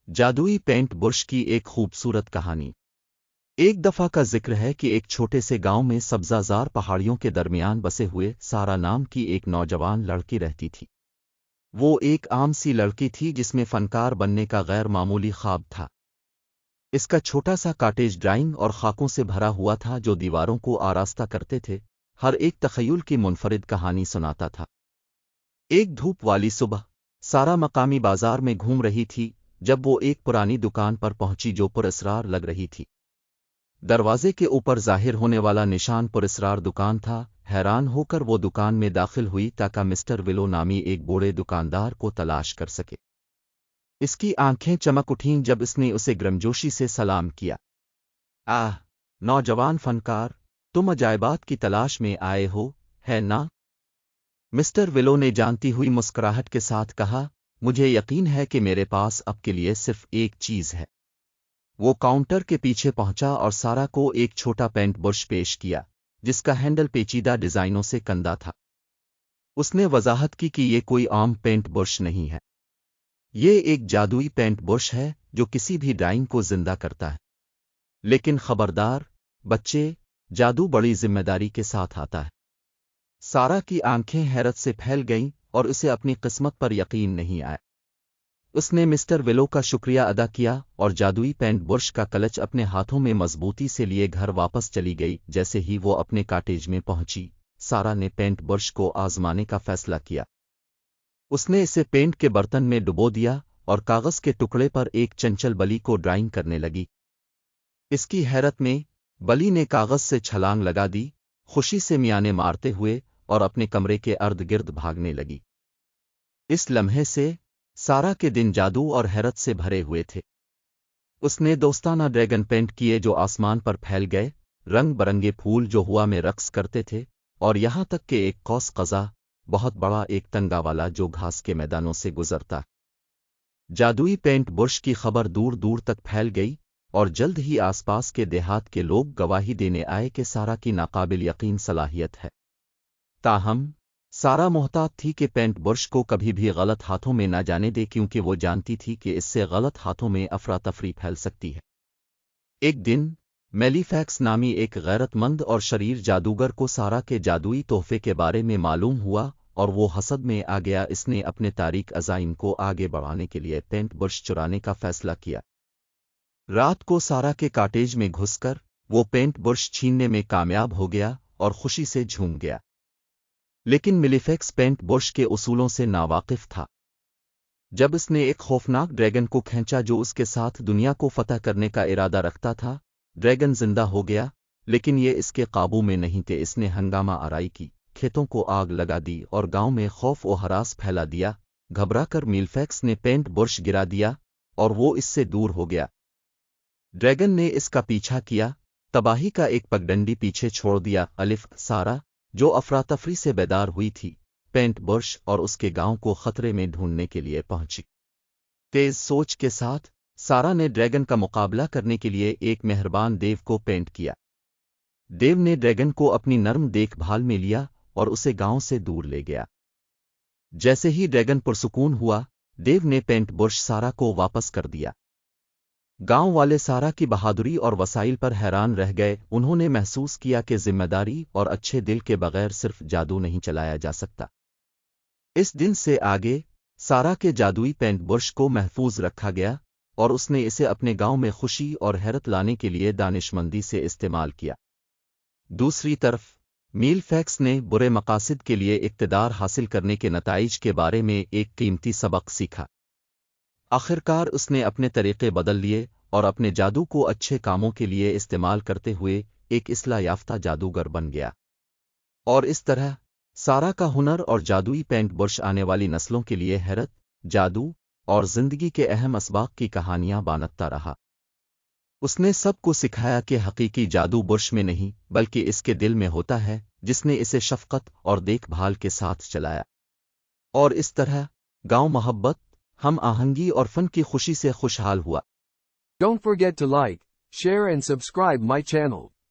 जादुई paint brush की एक खूबसूरत कहानी। एक दफा का जिक्र है कि एक छोटे से गांव में सब्जाजार पहाड़ियों के दरमियान बसे हुए सारा नाम की एक नौजवान लड़की रहती थी। वो एक आम सी लड़की थी जिसमें फनकार बनने का गैर मामूली ख्वाब था। इसका छोटा सा कॉटेज ड्राइंग और खाकों से भरा हुआ था जो दीवारों को आरास्ता करते थे, हर एक तखय्युल की मुनफरिद कहानी सुनाता था। एक धूप वाली सुबह सारा मकामी बाजार में घूम रही थी जब वो एक पुरानी दुकान पर पहुंची जो पुरस्रार लग रही थी। दरवाजे के ऊपर जाहिर होने वाला निशान पुरस्रार दुकान था। हैरान होकर वो दुकान में दाखिल हुई ताकि मिस्टर विलो नामी एक बूढ़े दुकानदार को तलाश कर सके। इसकी आंखें चमक उठीं जब इसने उसे गर्मजोशी से सलाम किया। आह, नौजवान फनकार, तुम अजायबात की तलाश में आए हो, है ना? मिस्टर विलो ने जानती हुई मुस्कुराहट के साथ कहा, मुझे यकीन है कि मेरे पास अब के लिए सिर्फ एक चीज है। वो काउंटर के पीछे पहुंचा और सारा को एक छोटा पेंट ब्रश पेश किया जिसका हैंडल पेचीदा डिजाइनों से कंदा था। उसने वजाहत की कि ये कोई आम पेंट ब्रश नहीं है, ये एक जादुई पेंट ब्रश है जो किसी भी ड्राइंग को जिंदा करता है। लेकिन खबरदार बच्चे, जादू बड़ी जिम्मेदारी के साथ आता है। सारा की आंखें हैरत से फैल गईं और उसे अपनी किस्मत पर यकीन नहीं आया। उसने मिस्टर विलो का शुक्रिया अदा किया और जादुई पेंट ब्रश का कलच अपने हाथों में मजबूती से लिए घर वापस चली गई। जैसे ही वो अपने कॉटेज में पहुंची, सारा ने पेंट ब्रश को आजमाने का फैसला किया। उसने इसे पेंट के बर्तन में डुबो दिया और कागज के टुकड़े पर एक चंचल बली को ड्राइंग करने लगी। इसकी हैरत में बली ने कागज से छलांग लगा दी, खुशी से मियाने मारते हुए, और अपने कमरे के अर्द गिर्द भागने लगी। इस लम्हे से सारा के दिन जादू और हैरत से भरे हुए थे। उसने दोस्ताना ड्रैगन पेंट किए जो आसमान पर फैल गए, रंग बरंगे फूल जो हुआ में रक्स करते थे, और यहां तक कि एक कौस कज़ा, बहुत बड़ा एक तंगा वाला जो घास के मैदानों से गुजरता। जादुई पेंट ब्रश की खबर दूर दूर तक फैल गई और जल्द ही आसपास के देहात के लोग गवाही देने आए कि सारा की नाकाबिल यकीन सलाहियत है। ताहम सारा मोहतात थी कि पेंट ब्रश को कभी भी गलत हाथों में न जाने दे, क्योंकि वो जानती थी कि इससे गलत हाथों में अफरा तफरी फैल सकती है। एक दिन मेलीफैक्स नामी एक गैरतमंद और शरीर जादूगर को सारा के जादुई तोहफे के बारे में मालूम हुआ और वो हसद में आ गया। इसने अपने तारीक अज़ाइम को आगे बढ़ाने के लिए पेंट ब्रश चुराने का फैसला किया। रात को सारा के कॉटेज में घुसकर वो पेंट ब्रश छीनने में कामयाब हो गया और खुशी से झूम गया। लेकिन मिलीफैक्स पेंट ब्रश के उसूलों से नावाकिफ था। जब इसने एक खौफनाक ड्रैगन को खींचा जो उसके साथ दुनिया को फतह करने का इरादा रखता था, ड्रैगन जिंदा हो गया, लेकिन ये इसके काबू में नहीं थे। इसने हंगामा आराई की, खेतों को आग लगा दी और गांव में खौफ और हरास फैला दिया। घबराकर मिलीफैक्स ने पेंट ब्रश गिरा दिया और वो इससे दूर हो गया। ड्रैगन ने इसका पीछा किया, तबाही का एक पगडंडी पीछे छोड़ दिया। अलिफ सारा, जो अफरातफरी से बेदार हुई थी, पेंट ब्रश और उसके गांव को खतरे में ढूंढने के लिए पहुंची। तेज सोच के साथ सारा ने ड्रैगन का मुकाबला करने के लिए एक मेहरबान देव को पेंट किया। देव ने ड्रैगन को अपनी नर्म देखभाल में लिया और उसे गांव से दूर ले गया। जैसे ही ड्रैगन पुरसुकून हुआ, देव ने पेंट ब्रश सारा को वापस कर दिया। गांव वाले सारा की बहादुरी और वसाइल पर हैरान रह गए। उन्होंने महसूस किया कि जिम्मेदारी और अच्छे दिल के बगैर सिर्फ जादू नहीं चलाया जा सकता। इस दिन से आगे सारा के जादुई पेंट ब्रश को महफूज रखा गया और उसने इसे अपने गांव में खुशी और हैरत लाने के लिए दानिशमंदी से इस्तेमाल किया। दूसरी तरफ मिलीफैक्स ने बुरे मकासद के लिए इक़्तिदार हासिल करने के नताइज के बारे में एक कीमती सबक सीखा। आखिरकार उसने अपने तरीक़े बदल लिए और अपने जादू को अच्छे कामों के लिए इस्तेमाल करते हुए एक इस्लाह याफ्ता जादूगर बन गया। और इस तरह सारा का हुनर और जादुई पेंट ब्रश आने वाली नस्लों के लिए हैरत, जादू और जिंदगी के अहम असबाब की कहानियां बानतता रहा। उसने सबको सिखाया कि हकीकी जादू ब्रश में नहीं बल्कि इसके दिल में होता है, जिसने इसे शफ़क़त और देखभाल के साथ चलाया। और इस तरह गांव मोहब्बत, हम आहंगी और फन की खुशी से खुशहाल हुआ। Don't forget to like, share and subscribe my channel.